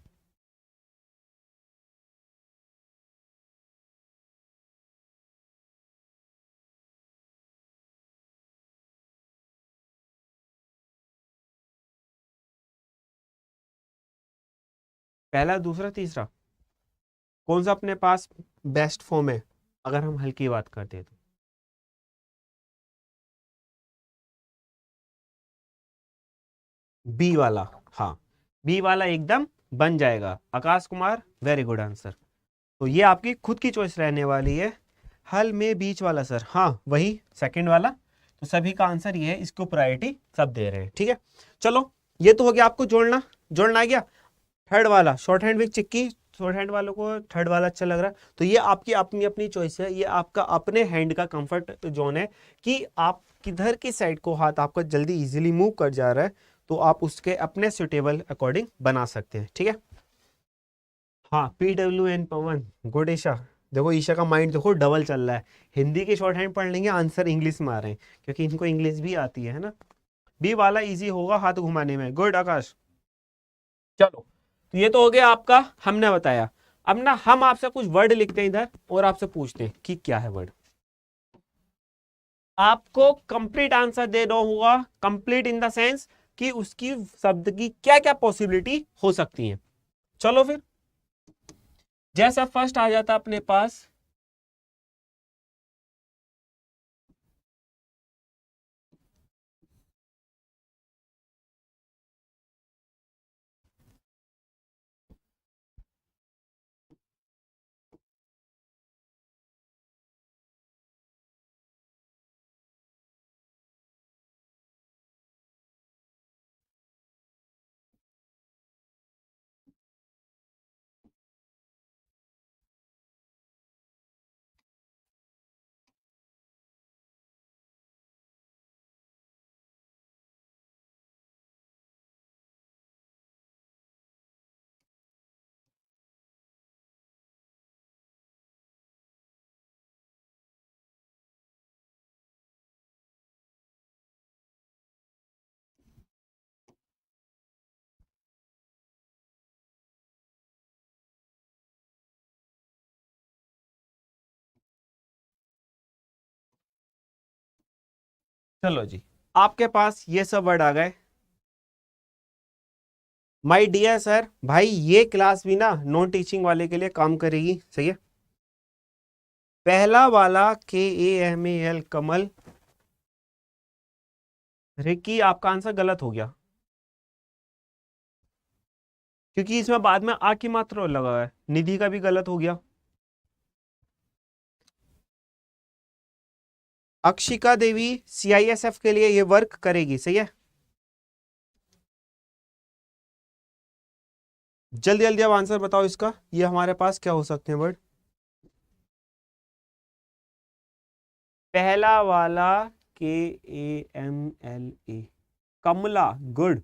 पहला, दूसरा, तीसरा, कौन सा अपने पास बेस्ट फॉर्म है अगर हम हल की बात करते हैं तो। बी वाला, हाँ बी वाला एकदम बन जाएगा। Akash Kumar, very good answer. तो ये आपकी खुद की चॉइस रहने वाली है। हल में बीच वाला सर, हाँ वही सेकंड वाला। तो सभी का आंसर ये है, इसको प्रायोरिटी सब दे रहे हैं। ठीक है, चलो ये तो हो गया आपको जोड़ना, जोड़ना आ गया। थर्ड वाला short hand with chikki, short hand वालों को थर्ड वाला अच्छा लग रहा है, तो ये आपकी अपनी अपनी चॉइस है, ये आपका अपने हैंड का कंफर्ट जोन है कि आप किधर की साइड को हाथ आपका जल्दी इजीली मूव कर जा रहा है, तो आप उसके अपने सुटेबल अकॉर्डिंग बना सकते हैं, ठीक है। हाँ, PWN पवन, गुड ईशा। देखो ईशा का माइंड देखो डबल चल रहा है, हिंदी की शॉर्ट हैंड पढ़ लेंगे, आंसर इंग्लिश में आ रहे हैं क्योंकि इनको इंग्लिश भी आती है ना। बी वाला इजी होगा हाथ घुमाने में, गुड आकाश। चलो, तो ये तो हो गया आपका, हमने बताया। अब ना हम आपसे कुछ वर्ड लिखते हैं इधर और आपसे पूछते हैं कि क्या है वर्ड। आपको कंप्लीट आंसर देना होगा, कंप्लीट इन द सेंस कि उसकी शब्द की क्या क्या पॉसिबिलिटी हो सकती है। चलो फिर, जैसा फर्स्ट आ जाता अपने पास, चलो जी, आपके पास ये सब वर्ड आ गए। माय डियर सर, भाई ये क्लास भी ना नॉन टीचिंग वाले के लिए काम करेगी, सही है। पहला वाला KAMAL कमल, रिकी आपका आंसर गलत हो गया क्योंकि इसमें बाद में आ की मात्रा लगा है। निधि का भी गलत हो गया। अक्षिका देवी CISF के लिए ये वर्क करेगी, सही है। जल्दी जल्दी अब आंसर बताओ इसका, ये हमारे पास क्या हो सकते हैं वर्ड। पहला वाला KAMLA, कमला, गुड।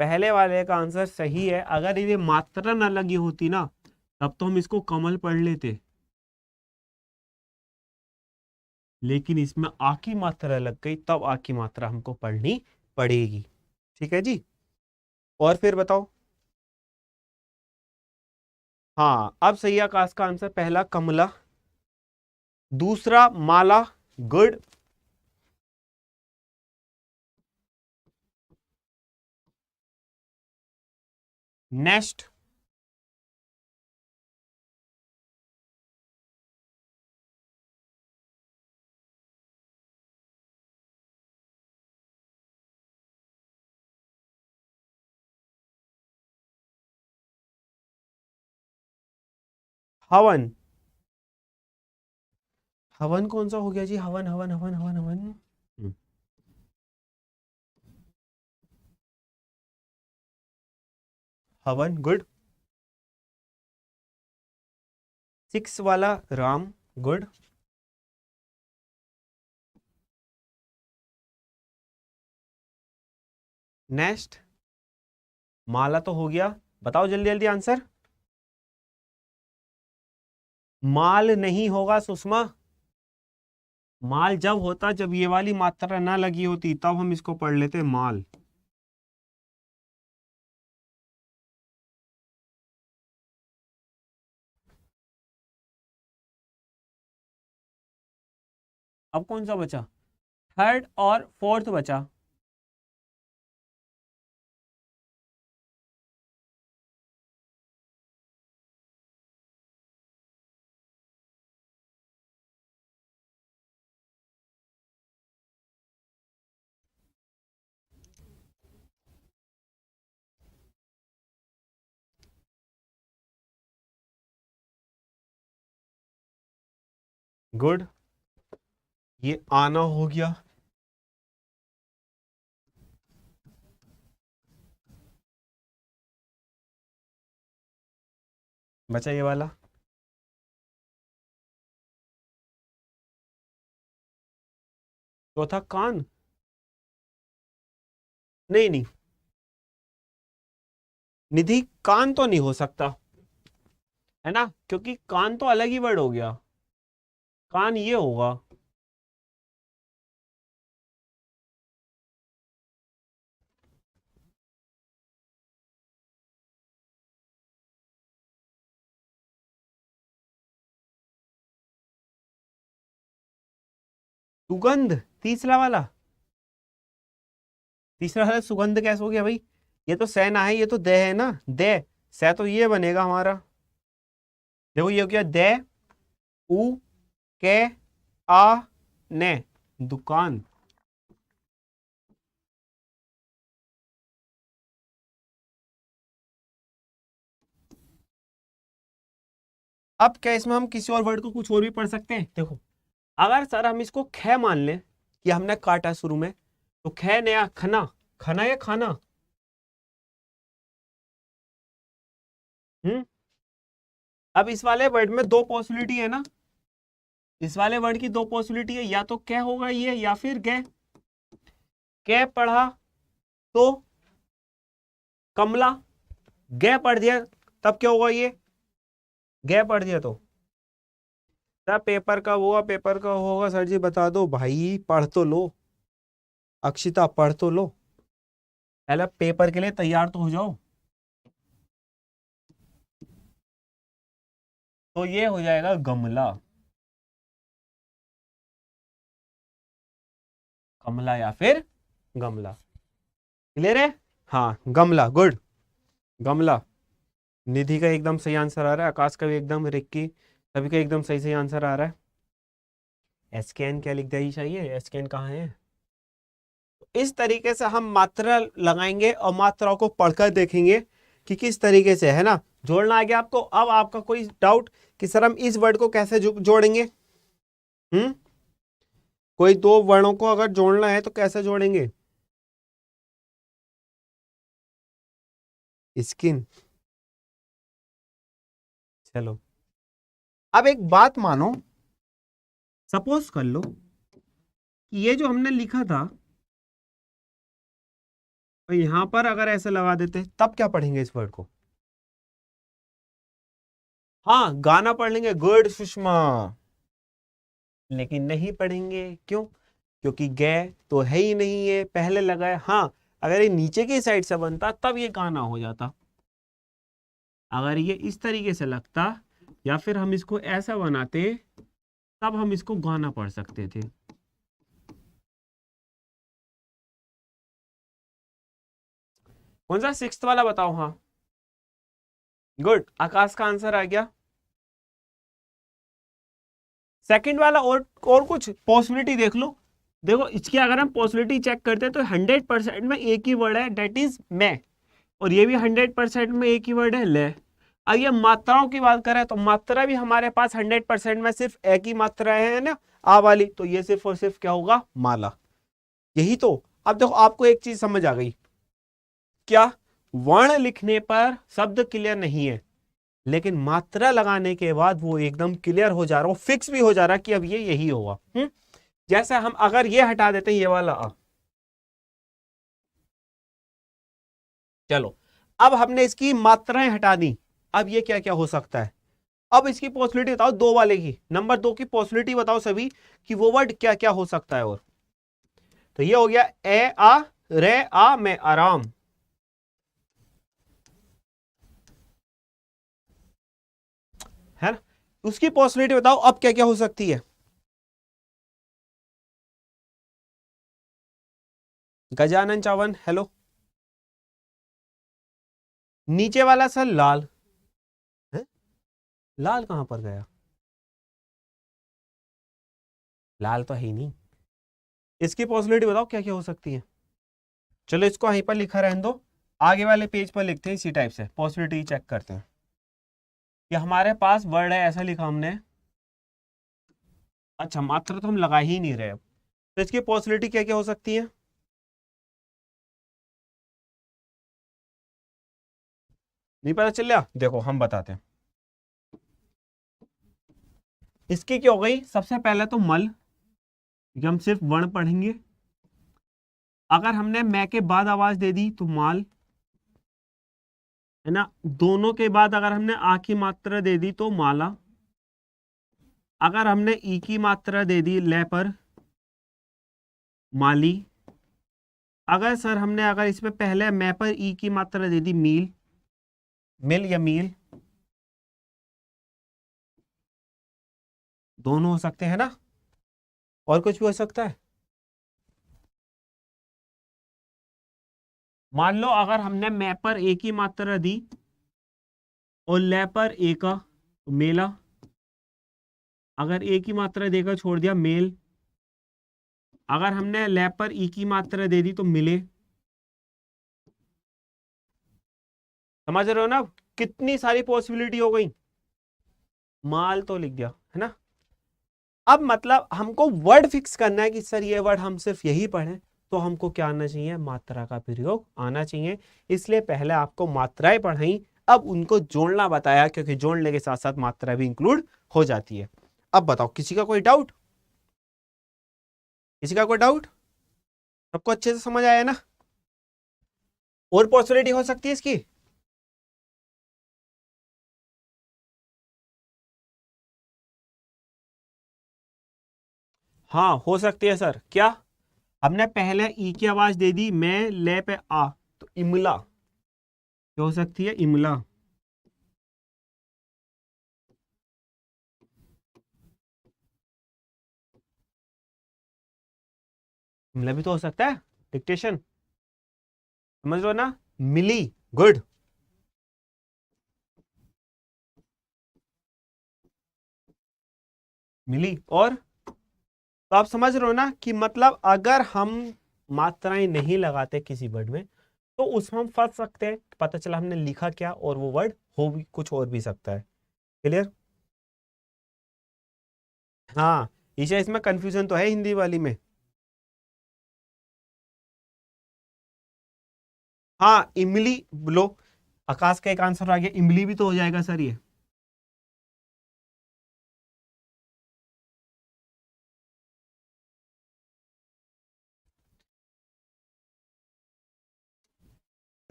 पहले वाले का आंसर सही है, अगर ये मात्रा न लगी होती ना तब तो हम इसको कमल पढ़ लेते, लेकिन इसमें आ की मात्रा लग गई, तब आ की मात्रा हमको पढ़नी पड़ेगी, ठीक है जी। और फिर बताओ। हाँ, अब सही आकाश का आंसर, पहला कमला, दूसरा माला, गुड। नेक्स्ट, हवन। हवन कौन सा हो गया जी, हवन हवन हवन हवन हवन। हवन, गुड। सिक्स वाला राम, गुड। नेक्स्ट, माला तो हो गया, बताओ जल्दी जल्दी आंसर। माल नहीं होगा सुषमा, माल जब होता जब ये वाली मात्रा ना लगी होती, तब हम इसको पढ़ लेते माल। अब कौन सा बचा, थर्ड और फोर्थ बचा। गुड, ये आना हो गया। बचा ये वाला। चौथा कान, नहीं नहीं, निधि कान तो नहीं हो सकता, है ना, क्योंकि कान तो अलग ही वर्ड हो गया, कान ये होगा। सुगंध, तीसरा वाला, तीसरा वाला सुगंध कैसे हो गया भाई? ये तो सैना है, ये तो दे है ना, दे, सै तो ये बनेगा हमारा। देखो ये हो गया दे, उ, के, आ, ने, दुकान। अब क्या इसमें हम किसी और वर्ड को कुछ और भी पढ़ सकते हैं? देखो, अगर सर हम इसको ख मान लें कि हमने काटा शुरू में, तो ख नया खना, खना या खाना। हम्म। अब इस वाले वर्ड में दो पॉसिबिलिटी है ना, इस वाले वर्ड की दो पॉसिबिलिटी है, या तो क्या होगा ये, या फिर गे। कै पढ़ा तो कमला, गे पढ़ दिया तब क्या होगा ये, गे पढ़ दिया तो सर पेपर का होगा, पेपर का होगा सर जी बता दो भाई, पढ़ तो लो, अक्षिता पढ़ तो लो, पहले पेपर के लिए तैयार तो हो जाओ। तो ये हो जाएगा गमला, कमला या फिर गमला। क्लियर है? हाँ गमला, गुड, गमला। निधि का एकदम सही आंसर आ रहा है, आकाश का भी एकदम, रिक्की सभी का एकदम सही सही आंसर आ रहा है। एसकेएन क्या लिख दिया ही चाहिए, एसकेएन कहाँ है? इस तरीके से हम मात्रा लगाएंगे और मात्राओं को पढ़कर देखेंगे कि किस तरीके से, है ना, जोड़ना आ गया आपको। अब आपका कोई डाउट कि सर हम इस वर्ड को कैसे जोड़ेंगे? कोई दो वर्णों को अगर जोड़ना है तो कैसे जोड़ेंगे? स्किन। चलो, अब एक बात मानो, सपोज कर लो कि ये जो हमने लिखा था, तो यहां पर अगर ऐसे लगा देते तब क्या पढ़ेंगे इस वर्ड को? हाँ गाना पढ़ लेंगे, गुड सुषमा, लेकिन नहीं पढ़ेंगे, क्यों? क्योंकि गे तो है ही नहीं, है पहले लगा है। हाँ, अगर ये नीचे की साइड से बनता तब ये गाना हो जाता, अगर ये इस तरीके से लगता या फिर हम इसको ऐसा बनाते तब हम इसको गाना पढ़ सकते थे। कौन सा सिक्स्थ वाला बताओ? हाँ गुड, आकाश का आंसर आ गया। सेकंड वाला और कुछ पॉसिबिलिटी देख लो। देखो इसकी अगर हम पॉसिबिलिटी चेक करते हैं तो 100% में एक ही वर्ड है, डेट इज मैं, और ये भी 100% में एक ही वर्ड है, ले। अब ये मात्राओं की बात करें तो मात्रा भी हमारे पास 100% में सिर्फ एक ही मात्रा है ना, आ वाली, तो ये सिर्फ और सिर्फ क्या होगा, माला। यही तो। अब देखो आपको एक चीज समझ आ गई क्या, वर्ण लिखने पर शब्द क्लियर नहीं है, लेकिन मात्रा लगाने के बाद वो एकदम क्लियर हो जा रहा, वो फिक्स भी हो जा रहा कि अब ये यही होगा। जैसे हम अगर ये हटा देते हैं, ये वाला चलो, अब हमने इसकी मात्राएं हटा दी, अब ये क्या क्या हो सकता है? अब इसकी पॉसिबिलिटी बताओ, दो वाले की, नंबर दो की पॉसिबिलिटी बताओ सभी कि वो वर्ड क्या क्या हो सकता है। और तो ये हो गया ए आ, रे आ में आराम, है ना। उसकी पॉसिबिलिटी बताओ अब क्या क्या हो सकती है? गजानन चावन हेलो। नीचे वाला सर लाल है, लाल कहां पर गया? लाल तो है ही नहीं। इसकी पॉसिबिलिटी बताओ क्या क्या हो सकती है? चलो इसको यहीं पर लिखा रहने दो, आगे वाले पेज पर लिखते हैं इसी टाइप से, पॉसिबिलिटी चेक करते हैं कि हमारे पास वर्ड है, ऐसा लिखा हमने। अच्छा मात्रा तो हम लगा ही नहीं रहे, तो इसकी पॉसिबिलिटी क्या क्या हो सकती है? नहीं पता चल रहा, देखो हम बताते हैं। इसकी क्या हो गई, सबसे पहले तो मल, क्योंकि हम सिर्फ वर्ण पढ़ेंगे। अगर हमने मैं के बाद आवाज दे दी तो माल, है ना। दोनों के बाद अगर हमने आ की मात्रा दे दी तो माला। अगर हमने ई की मात्रा दे दी ले पर, माली। अगर सर हमने अगर इसमें पहले मैं पर ई की मात्रा दे दी मील, मिल या मील, दोनों हो सकते हैं ना, और कुछ भी हो सकता है। मान लो अगर हमने मैं पर ए की मात्रा दी और ले पर ए का, तो मेला। अगर ए की मात्रा देकर छोड़ दिया मेल। अगर हमने ले पर ई की मात्रा दे दी तो मिले। समझ रहे हो ना, कितनी सारी पॉसिबिलिटी हो गई। माल तो लिख दिया, है ना। अब मतलब हमको वर्ड फिक्स करना है कि सर ये वर्ड हम सिर्फ यही पढ़ें, तो हमको क्या आना चाहिए, मात्रा का प्रयोग आना चाहिए। इसलिए पहले आपको मात्राएं पढ़ाई, अब उनको जोड़ना बताया, क्योंकि जोड़ने के साथ साथ मात्रा भी इंक्लूड हो जाती है। अब बताओ, किसी का कोई डाउट, किसी का कोई डाउट? सबको अच्छे से समझ आया ना? और पॉसिबिलिटी हो सकती है इसकी? हाँ हो सकती है सर। क्या? हमने पहले ई की आवाज दे दी, मैं ले पे आ, तो इमला। क्या हो सकती है, इमला। इमला भी तो हो सकता है, डिक्टेशन। समझ लो ना, मिली, गुड। मिली। और तो आप समझ रहे हो ना कि मतलब अगर हम मात्राएं नहीं लगाते किसी वर्ड में, तो उसमें हम फंस सकते हैं, पता चला हमने लिखा क्या और वो वर्ड हो भी कुछ और भी सकता है। क्लियर? हाँ, ईशा इसमें कंफ्यूजन तो है हिंदी वाली में। हाँ इमली लो, आकाश का एक आंसर आ गया, इमली भी तो हो जाएगा सर ये।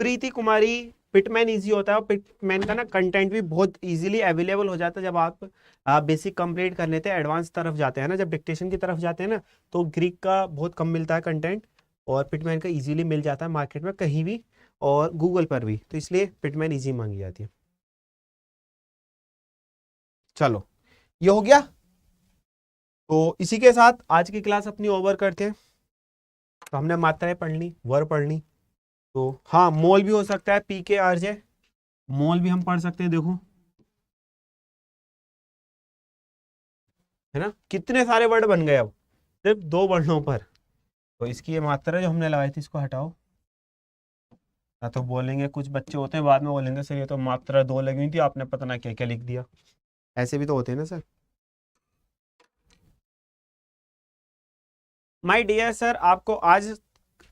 प्रीति कुमारी, पिटमैन इजी होता है, और पिटमैन का ना कंटेंट भी बहुत इजीली अवेलेबल हो जाता है जब आप बेसिक कंप्लीट कर लेते हैं, एडवांस तरफ जाते हैं ना, जब डिक्टेशन की तरफ जाते हैं ना, तो ग्रीक का बहुत कम मिलता है कंटेंट, और पिटमैन का इजीली मिल जाता है मार्केट में कहीं भी, और गूगल पर भी, तो इसलिए पिटमैन इजी मांगी जाती है। चलो, ये हो गया। तो इसी के साथ आज की क्लास अपनी ओवर करते हैं। तो हमने मात्राएं पढ़ ली, वर्ब पढ़ ली। तो हाँ, मोल भी हो सकता है, पी के आर जे, मोल भी हम पढ़ सकते हैं, देखो, है ना। कितने सारे वर्ड बन गए अब सिर्फ दो वर्णों पर। तो इसकी ये मात्रा जो हमने लगाई थी इसको हटाओ, ना तो बोलेंगे, कुछ बच्चे होते हैं बाद में बोलेंगे सर ये तो मात्रा दो लगी हुई थी, आपने पता ना क्या क्या लिख दिया। ऐसे भी तो होते हैं ना सर। माय डियर सर, आपको आज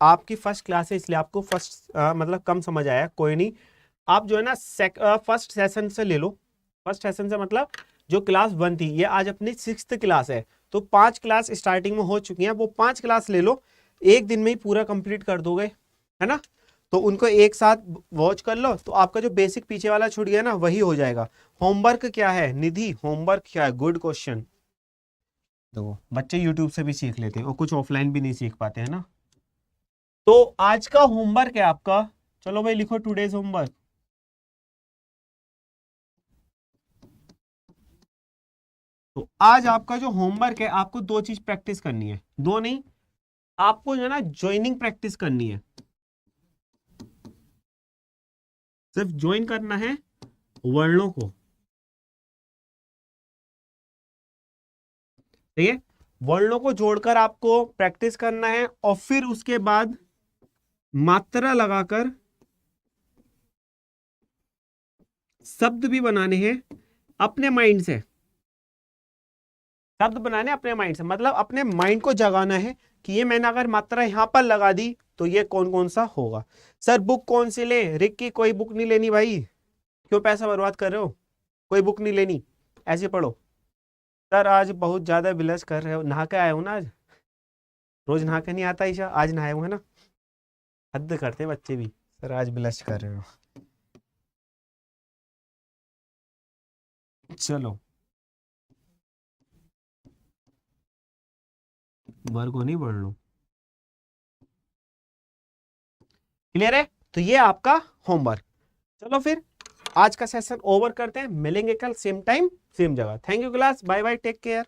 आपकी फर्स्ट क्लास है, इसलिए आपको फर्स्ट मतलब कम समझ आया, कोई नहीं। आप जो है ना फर्स्ट सेशन से ले लो। फर्स्ट सेशन से मतलब जो क्लास 1 थी, ये आज अपनी 6th क्लास है, तो 5 क्लास स्टार्टिंग में हो चुकी हैं, वो 5 क्लास ले लो, एक दिन में ही पूरा कंप्लीट कर दोगे, है ना। तो उनको एक साथ वॉच कर लो, तो आपका जो बेसिक पीछे वाला छूट गया ना वही हो जाएगा। होमवर्क क्या है निधि, होमवर्क क्या है, गुड क्वेश्चन। देखो, बच्चे यूट्यूब से भी सीख लेते हैं और कुछ ऑफलाइन भी नहीं सीख पाते, है ना। तो आज का होमवर्क है आपका, चलो भाई लिखो टुडेज होमवर्क। तो आज आपका जो होमवर्क है, आपको दो चीज प्रैक्टिस करनी है, दो नहीं, आपको जो है ना ज्वाइनिंग प्रैक्टिस करनी है। सिर्फ ज्वाइन करना है वर्णों को, ठीक है। वर्णों को जोड़कर आपको प्रैक्टिस करना है, और फिर उसके बाद मात्रा लगाकर शब्द भी बनाने हैं अपने माइंड से। शब्द बनाने अपने माइंड से, मतलब अपने माइंड को जगाना है कि ये मैंने अगर मात्रा यहां पर लगा दी तो ये कौन कौन सा होगा। सर बुक कौन सी ले, रिक्की कोई बुक नहीं लेनी भाई, क्यों पैसा बर्बाद कर रहे हो, कोई बुक नहीं लेनी, ऐसे पढ़ो। सर आज बहुत ज्यादा बिलस कर रहे हो, नहा के आए हो ना आज? रोज नहा के नहीं आता ईशा, आज नहाए हुए ना? हद करते बच्चे भी। सर आज बिलस कर रहे हो। चलो वर्ग को नहीं बढ़ लो। क्लियर है? तो ये आपका होमवर्क। चलो फिर आज का सेशन ओवर करते हैं, मिलेंगे कल सेम टाइम सेम जगह। Thank you class, bye bye, take care.